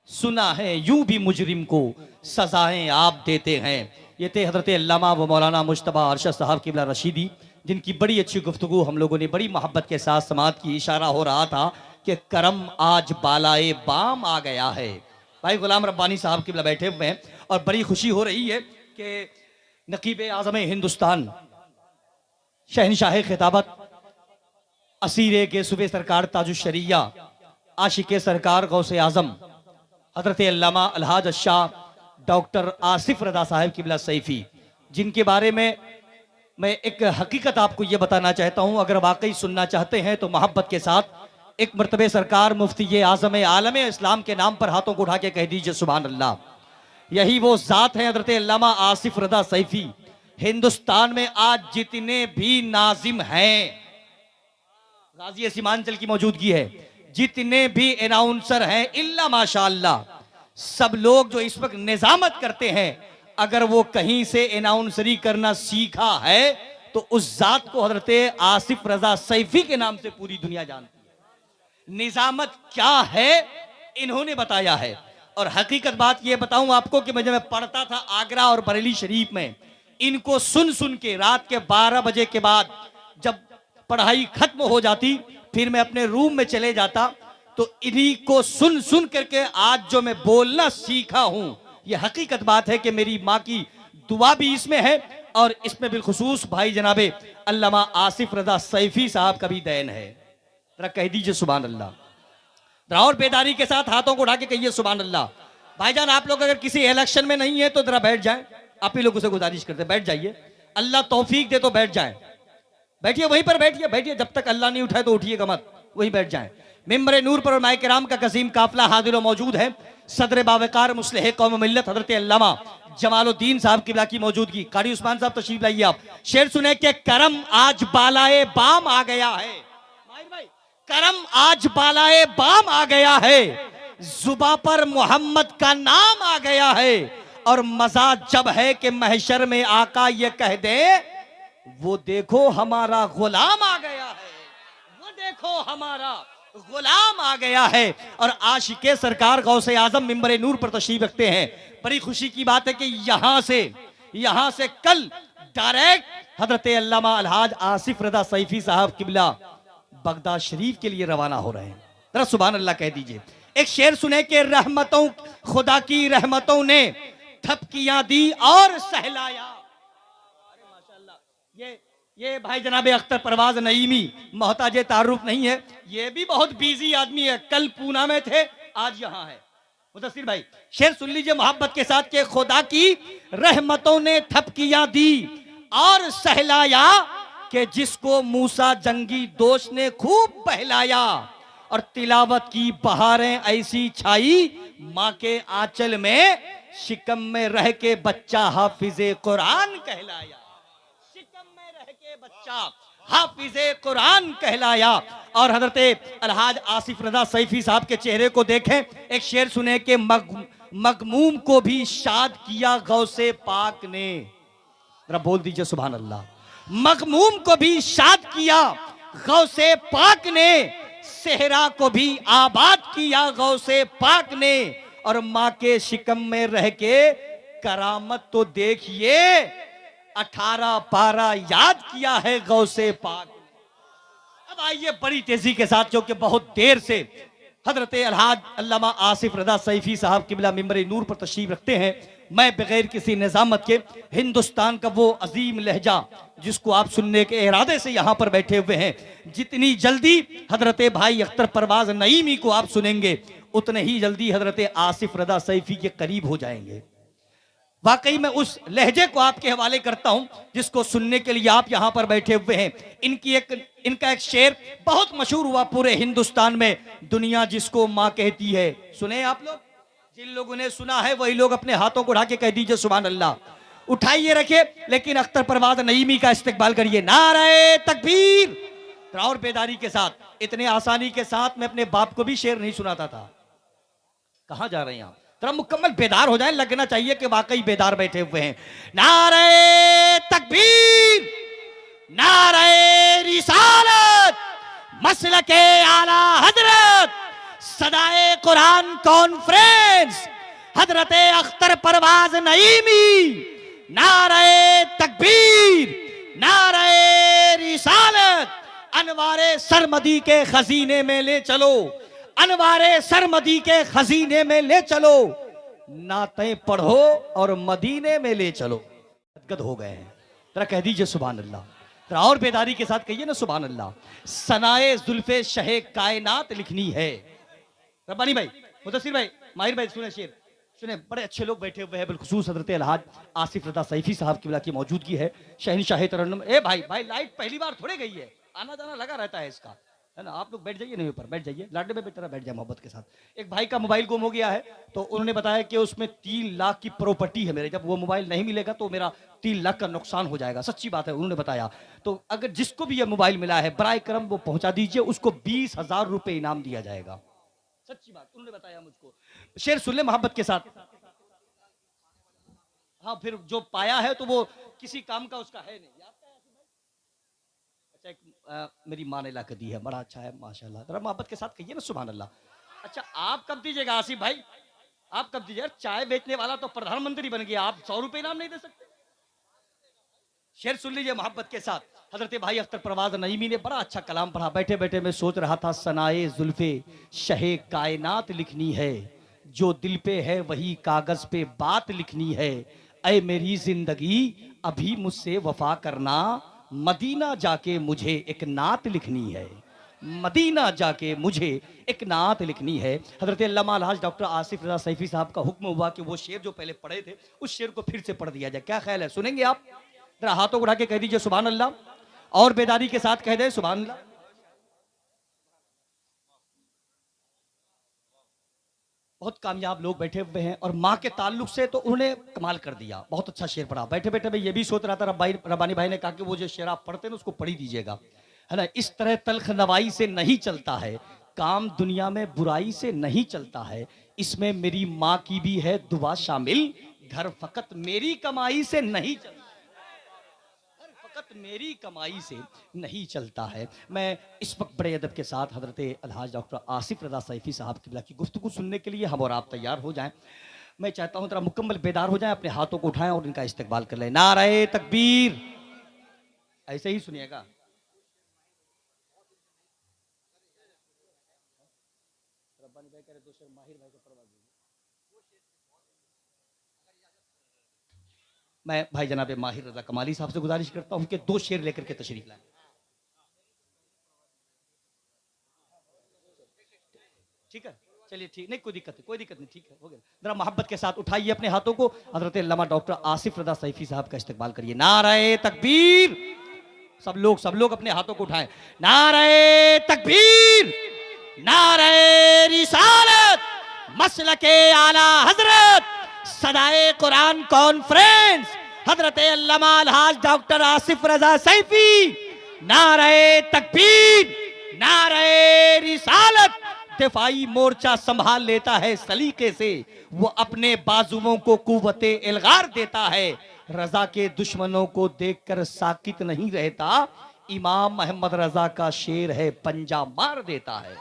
सुना है यूं भी मुजरिम को सजाएं आप देते हैं। ये थे हजरत अल्लामा व मौलाना मुश्तबा अरशद साहब किबला रशीदी, जिनकी बड़ी अच्छी गुफ्तगू हम लोगों ने बड़ी मोहब्बत के साथ समात की। इशारा हो रहा था कि करम आज बालाए बाम आ गया है। भाई गुलाम रब्बानी साहब किबला बैठे हुए हैं और बड़ी खुशी हो रही है कि नकीब आज़म हिंदुस्तान, शहनशाह खिताबत, असीर के सुबह सरकार ताजुशरिया, आशिक सरकार गौसे आजम हजरत अल्लामा अलहाज शाह डॉक्टर आसिफ रजा साहब किबला सैफी, जिनके बारे में मैं एक हकीकत आपको ये बताना चाहता हूं। अगर वाकई सुनना चाहते हैं तो मोहब्बत के साथ एक मरतबे सरकार मुफ्ती आज़म आलम इस्लाम के नाम पर हाथों को उठा के कह दीजिए सुभान अल्लाह। यही वो जात है हजरत अल्लामा आसिफ रजा सैफी। हिंदुस्तान में आज जितने भी नाजिम हैं, गाजी सीमांचल की मौजूदगी है, जितने भी अनाउंसर हैं इल्ला माशाअल्लाह, सब लोग जो इस वक्त निजामत करते हैं, अगर वो कहीं से अनाउंसरी करना सीखा है तो उस जात को हजरत आसिफ रजा सैफी के नाम से पूरी दुनिया जानती है। निजामत क्या है इन्होंने बताया है। और हकीकत बात ये बताऊं आपको कि मैं पढ़ता था आगरा और बरेली शरीफ में, इनको सुन सुन के रात के 12 बजे के बाद जब पढ़ाई खत्म हो जाती फिर मैं अपने रूम में चले जाता, तो इन्हीं को सुन सुन करके आज जो मैं बोलना सीखा हूं, ये हकीकत बात है कि मेरी माँ की दुआ भी इसमें है और इसमें बिलखुसूस भाई जनाबे अल्लामा आसिफ रजा सैफी साहब का भी देन है। जरा कह दीजिए सुभान अल्लाह। और बेदारी के साथ हाथों को उठा के कहिए सुभान अल्लाह। भाईजान आप लोग अगर किसी इलेक्शन में नहीं है तो जरा बैठ जाएं, आप ही लोगों से गुजारिश करते बैठ जाइए, अल्लाह तौफीक दे तो बैठ जाएं। बैठिए वहीं पर बैठिए, बैठिए, जब तक अल्लाह नहीं उठाए तो उठिएगा मत, वहीं बैठ जाएं। मिंबर नूर पर माए किराम का कसीम काफिला हाजिर मौजूद है। सदर बावकार मुस्लिह कौम मिल्लत हजरत अल्लामा जमालुद्दीन साहब किबला की मौजूदगी। कारी उस्मान साहब तशरीफ लाइए। आप शेर सुने के करम आज बालाए बाम आ गया है। करम आज बालाए बाम आ गया है, जुबा पर मोहम्मद का नाम आ गया है। और मजा जब है कि महशर में आका ये कह दे, वो देखो हमारा गुलाम आ गया है, वो देखो हमारा गुलाम आ गया है। और आशिके सरकार गौसे आजम मिंबर नूर पर तशरीफ रखते हैं। बड़ी खुशी की बात है कि यहां से कल डायरेक्ट हजरत अल्लामा अलहाज आसिफ रजा सैफी साहब किबला बगदाद शरीफ के लिए रवाना हो रहे हैं। जरा सुभान अल्लाह कह दीजिए। एक शेर सुने के रहमतों, खुदा की रहमतों ने थपकियां दी और सहलाया। अरे माशाअल्लाह, ये भाई जनाबे अख्तर परवाज नईमी मोहताजे तारुफ नहीं है, ये भी बहुत बिजी आदमी है। कल पूना में थे, आज यहां है। मुदस्सिर भाई शेर सुन लीजिए मोहब्बत के साथ के खुदा की रहमतों ने थपकियां दी और सहलाया, कि जिसको मूसा जंगी दोस्त ने खूब बहलाया। और तिलावत की बहारें ऐसी छाई, माँ के आंचल में शिकम में रह के बच्चा हाफिजे कुरान कहलाया। शिकम में रह के बच्चा हाफिजे कुरान कहलाया। और हजरत अलहाज आसिफ रजा सैफी साहब के चेहरे को देखें। एक शेर सुने के मगमूम को भी शाद किया गौसे पाक ने। जरा बोल दीजिए सुभान अल्लाह। मगमूम को भी शाद किया गौसे पाक ने, सेहरा को भी आबाद किया गौसे पाक ने। और माँ के शिकम में रह के करामत तो देखिए, 18 पारा याद किया है गौसे पाक ने। अब आइए बड़ी तेजी के साथ, जो कि बहुत देर से हजरत अलहाज अल्लामा आसिफ रजा सैफी साहब किबला मिंबर नूर पर तशरीफ रखते हैं, मैं बगैर किसी निजामत के हिंदुस्तान का वो अजीम लहजा जिसको आप सुनने के इरादे से यहां पर बैठे हुए हैं, जितनी जल्दी हजरत भाई अख्तर परवाज नईमी को आप सुनेंगे, उतने ही जल्दी हजरत आसिफ रजा सैफी के करीब हो जाएंगे। वाकई मैं उस लहजे को आपके हवाले करता हूं जिसको सुनने के लिए आप यहां पर बैठे हुए हैं। इनका एक शेर बहुत मशहूर हुआ पूरे हिंदुस्तान में, दुनिया जिसको मां कहती है। सुने आप लोग? जिन लोगों ने सुना है वही लोग अपने हाथों को उठा के कह दीजिए सुभान अल्लाह। उठाइए रखिए, लेकिन अख्तर परवाज नईमी का इस्तेकबाल करिए। नारे तकबीर। और बेदारी के साथ, इतने आसानी के साथ मैं अपने बाप को भी शेर नहीं सुनाता था। कहां जा रहे हैं आप? थोड़ा मुकम्मल बेदार हो जाए, लगना चाहिए कि वाकई बेदार बैठे हुए हैं। नारे तकबीर, नारे रिसालत, मसलके आला हजरत, सदाए कुरान कॉन्फ्रेंस। फ्रेंड्स, हजरत अख्तर परवाज नईमी, नारे तकबीर, नारे रिसालत, अनवारे सरमदी के खजीने में ले चलो, अनवारे सरमदी के खजीने में ले चलो, नाते पढ़ो और मदीने में ले चलो। गदगद हो गए हैं। जरा कह दीजिए सुभान अल्लाह, जरा और बेदारी के साथ कहिए ना सुभान अल्लाह। सनाए जुल्फे शहे कायनात लिखनी है। रब्बानी भाई, मुदस्सिर भाई, माहिर भाई, सुने शेर सुने। बड़े अच्छे लोग बैठे हुए हैं, बिलखुसूस हजरत अलहाज आसिफ रजा सैफी साहब की मौजूदगी है। शहनशाह तरन्नुम। ए भाई भाई, लाइट पहली बार थोड़े गई है, आना जाना लगा रहता है इसका, है ना। आप लोग बैठ जाइए, नहीं ऊपर बैठ जाइए, लाडले में बेटा बैठ जाए मोहब्बत के साथ। एक भाई का मोबाइल गुम हो गया है, तो उन्होंने बताया कि उसमें 3 लाख की प्रॉपर्टी है मेरे, जब वो मोबाइल नहीं मिलेगा तो मेरा 3 लाख का नुकसान हो जाएगा। सच्ची बात है, उन्होंने बताया। तो अगर जिसको भी ये मोबाइल मिला है, बराए करम वो पहुंचा दीजिए, उसको 20,000 रुपए इनाम दिया जाएगा। सच्ची बात उन्होंने बताया मुझको। शेर सुन ले मोहब्बत के साथ। हाँ, फिर जो पाया है तो वो किसी काम का उसका है नहीं। अच्छा, मेरी माँ ने ला कर दी है, बड़ा अच्छा है माशाल्लाह। जरा मोहब्बत के साथ कहिए ना सुभान अल्लाह। अच्छा, आप कब दीजिएगा आसिफ भाई, आप कब दीजिएगा? चाय बेचने वाला तो प्रधानमंत्री बन गया, आप 100 रुपए इनाम नहीं दे सकते? शेर सुन लीजिए मोहब्बत के साथ। हजरत भाई अख्तर परवाज नईमी ने बड़ा अच्छा कलाम पढ़ा। बैठे बैठे मैं सोच रहा था, सनाए जुल्फे शहे कायनात लिखनी है, जो दिल पे है वही कागज पे बात लिखनी है। ऐ मेरी जिंदगी अभी मुझसे वफा करना, मदीना जाके मुझे एक नात लिखनी है, मदीना जाके मुझे एक नात लिखनी है। हजरत अल्लामा अलहाज डॉक्टर आसिफ रजा सैफी साहब का हुक्म हुआ कि वो शेर जो पहले पढ़े थे उस शेर को फिर से पढ़ दिया जाए। क्या ख्याल है, सुनेंगे आप? जरा हाथों उठा के कह दीजिए सुभान अल्लाह, और बेदारी के साथ कह दे सुभान अल्लाह। बहुत कामयाब लोग बैठे हुए हैं, और माँ के ताल्लुक से तो उन्होंने कमाल कर दिया। बहुत अच्छा शेर पढ़ा। बैठे बैठे मैं ये भी सोच रहा था, रब्बानी भाई ने कहा कि वो जो शेर आप पढ़ते हैं उसको पढ़ ही दीजिएगा, है ना। इस तरह तल्ख नवाई से नहीं चलता है काम, दुनिया में बुराई से नहीं चलता है, इसमें मेरी माँ की भी है दुआ शामिल, घर फकत मेरी कमाई से नहीं चलता, मेरी कमाई से नहीं चलता है। मैं इस वक्त बड़े अदब के साथ हजरत अलहाज डॉक्टर आसिफ रजा सैफी साहब की गुफ्तगू सुनने के लिए हम और आप तैयार हो जाएं। मैं चाहता हूं जरा मुकम्मल बेदार हो जाएं, अपने हाथों को उठाएं और इनका इस्तकबाल कर लें। नारे तकबीर, ऐसे ही सुनिएगा। मैं भाई जनाब माहिर रजा कमाली साहब से गुजारिश करता हूं कि 2 शेर लेकर के तशरीफ लाएं। ठीक है, चलिए ठीक, नहीं कोई दिक्कत नहीं, कोई दिक्कत नहीं, ठीक है, हो गया। जरा मोहब्बत के साथ उठाइए अपने हाथों को, हजरत अल्लामा डॉक्टर आसिफ रजा सैफी साहब का इस्तकबाल करिए। नारे तकबीर, सब लोग अपने हाथों को उठाएं। नारे तकबीर, नारे रिसालत, मसलके आला हजरत, सदाए कुरान कॉन्फ्रेंस, हजरत अल्लामा अलहाज डॉक्टर आसिफ रजा सैफी। नारे तकबीर, नारे रिसालत, दिफाई मोर्चा संभाल लेता है सलीके से, वो अपने बाजुओं को कुव्वते इल्गार देता है, रजा के दुश्मनों को देखकर साकित नहीं रहता, इमाम मोहम्मद रजा का शेर है पंजा मार देता है।